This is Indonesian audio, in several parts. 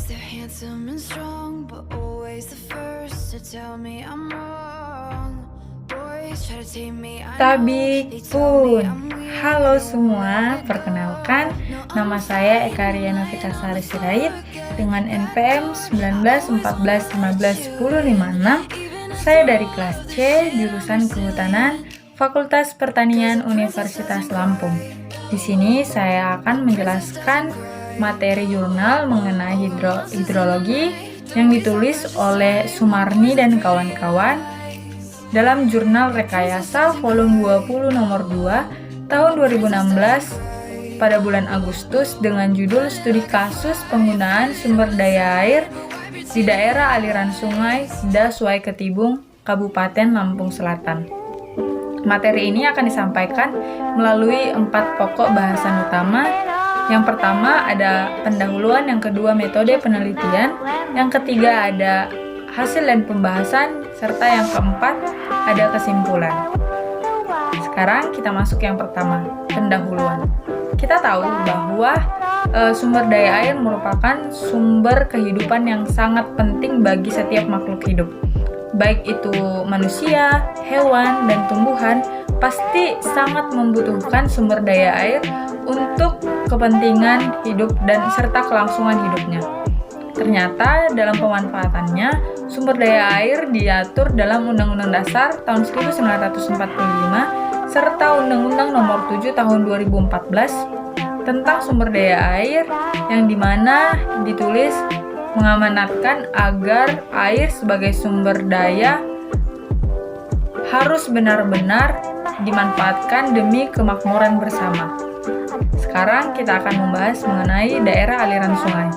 boys, they're handsome and strong, but always the first to tell me I'm wrong. Boys try to take me, I know Tabik they tell me pun. I'm weird. Halo semua, perkenalkan nama saya Eka Riana Fitasari Sirait dengan NPM 1914151056. Saya dari kelas C, jurusan Kehutanan, Fakultas Pertanian Universitas Lampung. Di sini saya akan menjelaskan materi jurnal mengenai hidrologi yang ditulis oleh Sumarni dan kawan-kawan dalam Jurnal Rekayasa volume 20 nomor 2 tahun 2016 pada bulan Agustus dengan judul Studi Kasus Penggunaan Sumber Daya Air di Daerah Aliran Sungai Daswai Ketibung, Kabupaten Lampung Selatan. Materi ini akan disampaikan melalui 4 pokok bahasan utama. Yang pertama ada pendahuluan, yang kedua metode penelitian, yang ketiga ada hasil dan pembahasan, serta yang keempat ada kesimpulan. Sekarang kita masuk yang pertama, pendahuluan. Kita tahu bahwa sumber daya air merupakan sumber kehidupan yang sangat penting bagi setiap makhluk hidup. Baik itu manusia, hewan, dan tumbuhan pasti sangat membutuhkan sumber daya air untuk kepentingan hidup dan serta kelangsungan hidupnya. Ternyata dalam pemanfaatannya, sumber daya air diatur dalam Undang-Undang Dasar tahun 1945 serta Undang-Undang Nomor 7 tahun 2014 tentang sumber daya air, yang dimana ditulis mengamanatkan agar air sebagai sumber daya harus benar-benar dimanfaatkan demi kemakmuran bersama. Sekarang kita akan membahas mengenai daerah aliran sungai.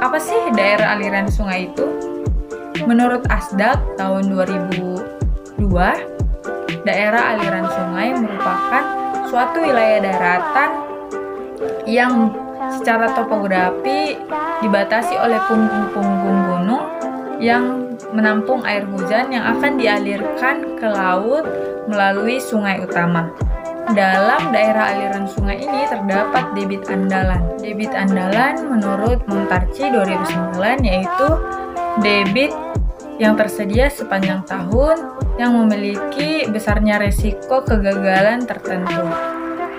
Apa sih daerah aliran sungai itu? Menurut Asdag tahun 2002, daerah aliran sungai merupakan suatu wilayah daratan yang secara topografi dibatasi oleh punggung-punggung gunung yang menampung air hujan yang akan dialirkan ke laut melalui sungai utama. Dalam daerah aliran sungai ini terdapat debit andalan. Debit andalan menurut Montarci 2009 yaitu debit yang tersedia sepanjang tahun yang memiliki besarnya resiko kegagalan tertentu.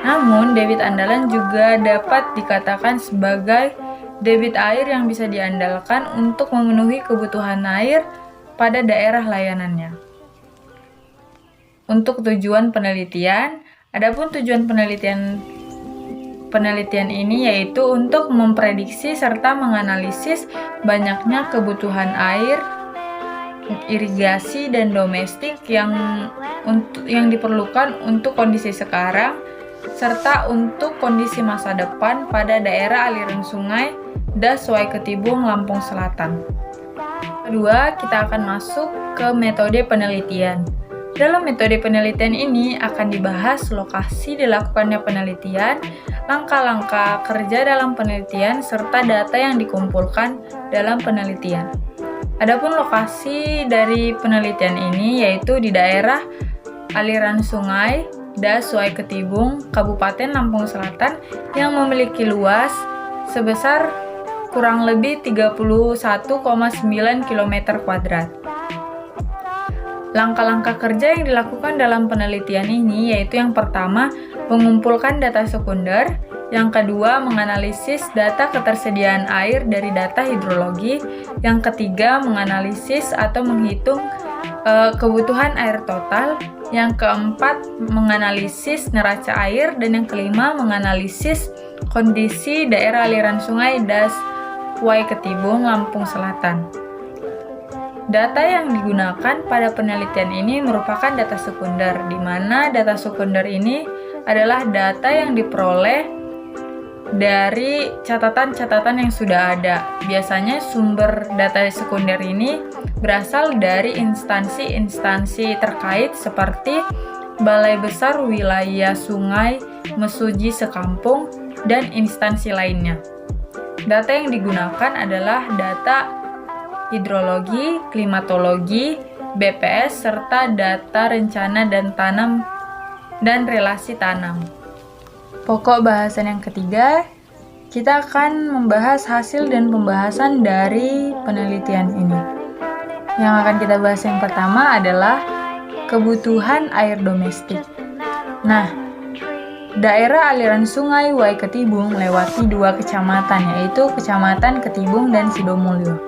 Namun, debit andalan juga dapat dikatakan sebagai debit air yang bisa diandalkan untuk memenuhi kebutuhan air pada daerah layanannya. Untuk tujuan penelitian, adapun tujuan penelitian ini yaitu untuk memprediksi serta menganalisis banyaknya kebutuhan air, irigasi dan domestik yang diperlukan untuk kondisi sekarang serta untuk kondisi masa depan pada daerah aliran sungai Daswai Ketibung, Lampung Selatan. Kedua, kita akan masuk ke metode penelitian. Dalam metode penelitian ini akan dibahas lokasi dilakukannya penelitian, langkah-langkah kerja dalam penelitian, serta data yang dikumpulkan dalam penelitian. Adapun lokasi dari penelitian ini yaitu di daerah aliran sungai Daswai Ketibung, Kabupaten Lampung Selatan yang memiliki luas sebesar kurang lebih 31,9 km². Langkah-langkah kerja yang dilakukan dalam penelitian ini yaitu yang pertama, mengumpulkan data sekunder, yang kedua, menganalisis data ketersediaan air dari data hidrologi, yang ketiga, menganalisis atau menghitung kebutuhan air total, yang keempat, menganalisis neraca air, dan yang kelima, menganalisis kondisi daerah aliran sungai Daswai Ketibung, Lampung Selatan. Data yang digunakan pada penelitian ini merupakan data sekunder, di mana data sekunder ini adalah data yang diperoleh dari catatan-catatan yang sudah ada. Biasanya sumber data sekunder ini berasal dari instansi-instansi terkait seperti Balai Besar Wilayah Sungai Mesuji Sekampung dan instansi lainnya. Data yang digunakan adalah data hidrologi, klimatologi, BPS, serta data rencana dan tanam dan relasi tanam. Pokok bahasan yang ketiga kita akan membahas hasil dan pembahasan dari penelitian ini. Yang akan kita bahas yang pertama adalah kebutuhan air domestik. Nah, daerah aliran sungai Waiketibung melewati 2 kecamatan, yaitu Kecamatan Ketibung dan Sidomulyo.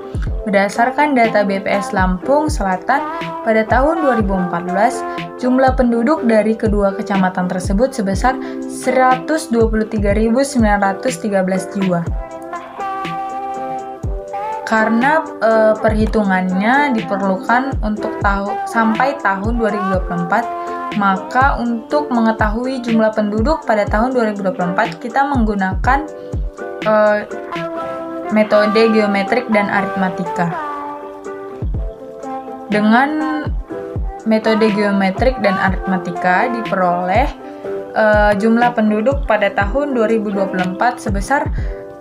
Berdasarkan data BPS Lampung Selatan, pada tahun 2014, jumlah penduduk dari kedua kecamatan tersebut sebesar 123.913 jiwa. Karena perhitungannya diperlukan untuk sampai tahun 2024, maka untuk mengetahui jumlah penduduk pada tahun 2024 kita menggunakan metode geometrik dan aritmatika. Dengan metode geometrik dan aritmatika diperoleh jumlah penduduk pada tahun 2024 sebesar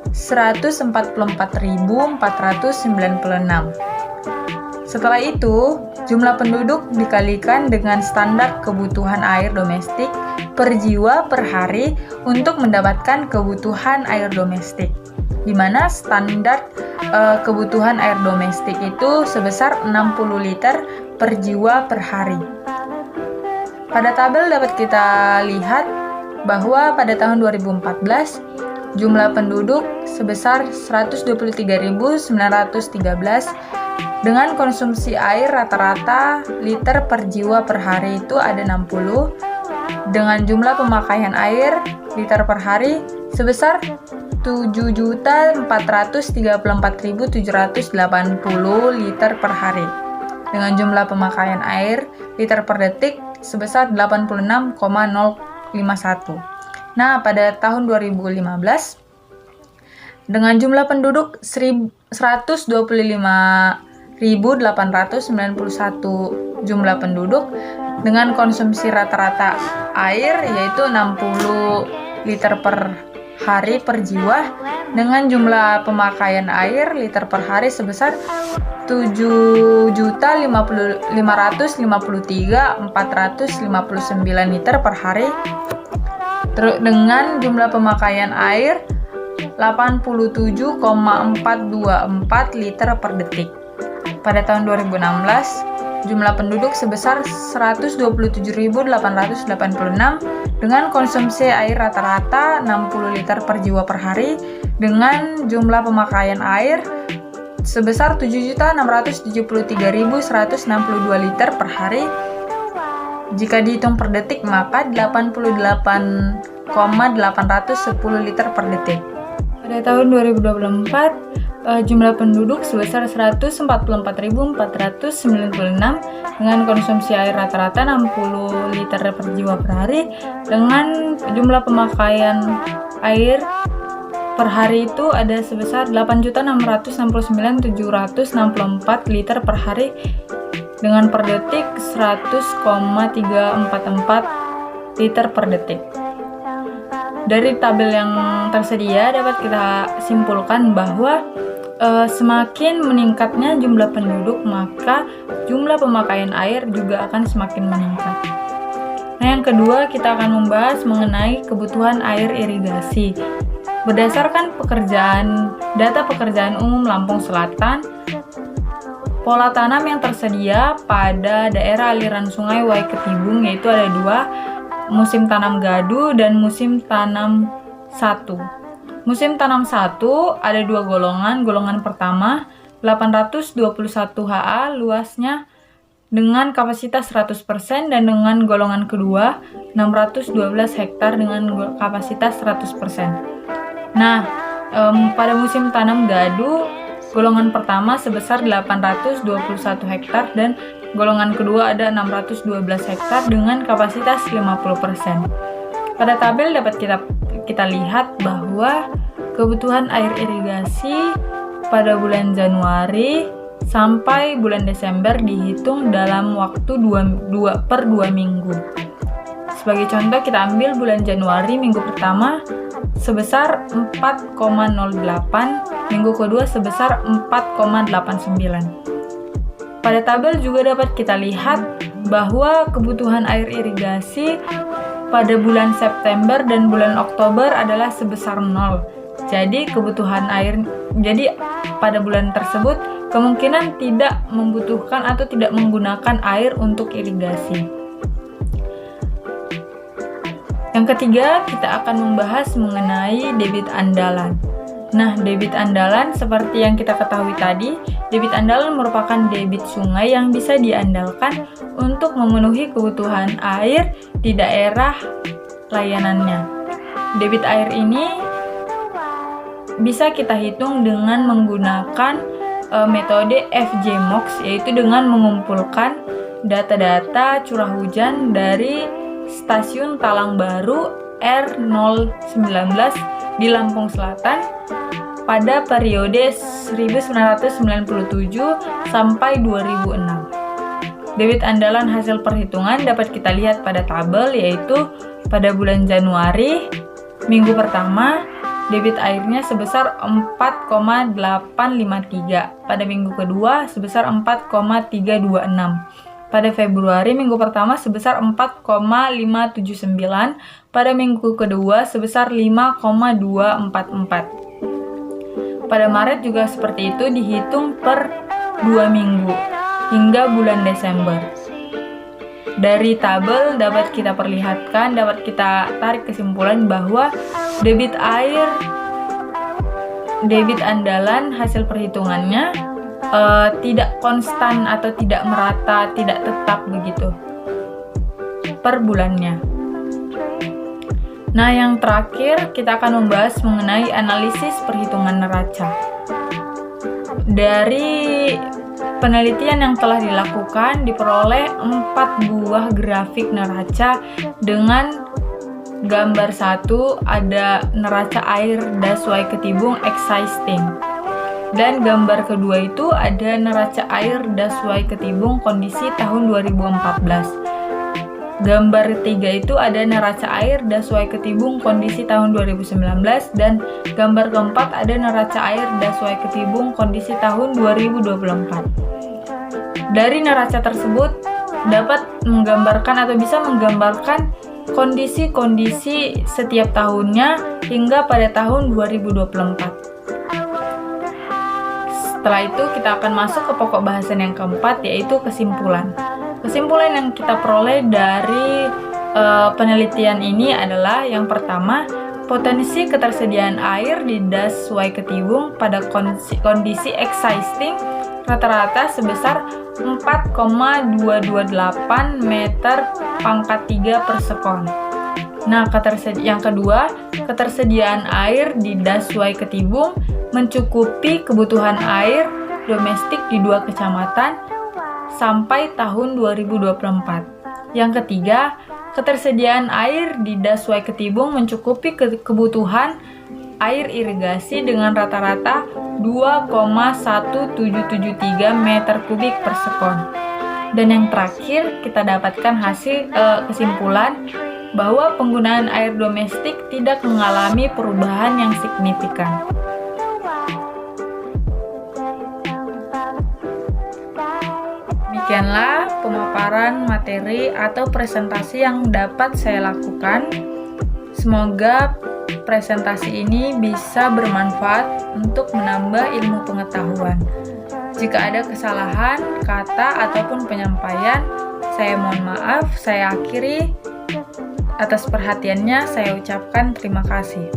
144.496. Setelah itu, jumlah penduduk dikalikan dengan standar kebutuhan air domestik per jiwa per hari untuk mendapatkan kebutuhan air domestik, di mana standar kebutuhan air domestik itu sebesar 60 liter per jiwa per hari. Pada tabel dapat kita lihat bahwa pada tahun 2014 jumlah penduduk sebesar 123.913 dengan konsumsi air rata-rata liter per jiwa per hari itu ada 60, dengan jumlah pemakaian air liter per hari sebesar 7.434.780 liter per hari, dengan jumlah pemakaian air liter per detik sebesar 86,051. Nah, pada tahun 2015, dengan jumlah penduduk 125.891 jumlah penduduk, dengan konsumsi rata-rata air yaitu 60 liter per hari per jiwa, dengan jumlah pemakaian air liter per hari sebesar 7.553.459 liter per hari, dengan jumlah pemakaian air 87,424 liter per detik. Pada tahun 2016, jumlah penduduk sebesar 127.886 dengan konsumsi air rata-rata 60 liter per jiwa per hari, dengan jumlah pemakaian air sebesar 7.673.162 liter per hari. Jika dihitung per detik, maka 88,810 liter per detik. Pada tahun 2024, jumlah penduduk sebesar 144.496 dengan konsumsi air rata-rata 60 liter per jiwa per hari, dengan jumlah pemakaian air per hari itu ada sebesar 8.669.764 liter per hari, dengan per detik 100,344 liter per detik. Dari tabel yang tersedia dapat kita simpulkan bahwa semakin meningkatnya jumlah penduduk, maka jumlah pemakaian air juga akan semakin meningkat. Nah, yang kedua kita akan membahas mengenai kebutuhan air irigasi. Berdasarkan data pekerjaan umum Lampung Selatan, pola tanam yang tersedia pada daerah aliran sungai Waiketibung yaitu ada 2, musim tanam gadu dan musim tanam 1. Musim tanam 1 ada 2 golongan. Golongan pertama 821 ha luasnya dengan kapasitas 100% dan dengan golongan kedua 612 hektar dengan kapasitas 100%. Nah, pada musim tanam gadu golongan pertama sebesar 821 hektar dan golongan kedua ada 612 hektar dengan kapasitas 50%. Pada tabel dapat kita lihat bahwa kebutuhan air irigasi pada bulan Januari sampai bulan Desember dihitung dalam waktu 2 minggu. Sebagai contoh kita ambil bulan Januari minggu pertama sebesar 4,08, minggu kedua sebesar 4,89. Pada tabel juga dapat kita lihat bahwa kebutuhan air irigasi pada bulan September dan bulan Oktober adalah sebesar 0. Jadi pada bulan tersebut kemungkinan tidak membutuhkan atau tidak menggunakan air untuk irigasi. Yang ketiga, kita akan membahas mengenai debit andalan. Nah, debit andalan seperti yang kita ketahui tadi, debit andalan merupakan debit sungai yang bisa diandalkan untuk memenuhi kebutuhan air di daerah layanannya. Debit air ini bisa kita hitung dengan menggunakan metode FJMOX, yaitu dengan mengumpulkan data-data curah hujan dari stasiun Talang Baru R019 di Lampung Selatan pada periode 1997 sampai 2006. Debit andalan hasil perhitungan dapat kita lihat pada tabel, yaitu pada bulan Januari, minggu pertama, debit airnya sebesar 4,853, pada minggu kedua sebesar 4,326. Pada Februari minggu pertama sebesar 4,579, pada minggu kedua sebesar 5,244. Pada Maret juga seperti itu, dihitung per 2 minggu hingga bulan Desember. Dari tabel dapat kita tarik kesimpulan bahwa debit andalan hasil perhitungannya tidak konstan atau tidak merata, tidak tetap begitu per bulannya. Nah, yang terakhir kita akan membahas mengenai analisis perhitungan neraca. Dari penelitian yang telah dilakukan, diperoleh 4 buah grafik neraca dengan gambar 1 ada neraca air Daswai Ketibung existing. Dan gambar kedua itu ada neraca air Daswai Ketibung kondisi tahun 2014. Gambar ketiga itu ada neraca air Daswai Ketibung kondisi tahun 2019. Dan gambar keempat ada neraca air Daswai Ketibung kondisi tahun 2024. Dari neraca tersebut dapat menggambarkan atau bisa menggambarkan kondisi-kondisi setiap tahunnya hingga pada tahun 2024. Setelah itu kita akan masuk ke pokok bahasan yang keempat, yaitu kesimpulan. Kesimpulan yang kita peroleh dari penelitian ini adalah yang pertama, potensi ketersediaan air di Daswai Ketibung pada kondisi existing rata-rata sebesar 4,228 meter pangkat 3 per sekon. Nah, yang kedua, ketersediaan air di Daswai Ketibung mencukupi kebutuhan air domestik di 2 kecamatan sampai tahun 2024. Yang ketiga, ketersediaan air di Daswai Ketibung mencukupi kebutuhan air irigasi dengan rata-rata 2,1773 meter kubik per sekon. Dan yang terakhir, kita dapatkan hasil kesimpulan bahwa penggunaan air domestik tidak mengalami perubahan yang signifikan. Demikianlah pemaparan materi atau presentasi yang dapat saya lakukan. Semoga presentasi ini bisa bermanfaat untuk menambah ilmu pengetahuan. Jika ada kesalahan kata ataupun penyampaian, saya mohon maaf. Saya akhiri. Atas perhatiannya saya ucapkan terima kasih.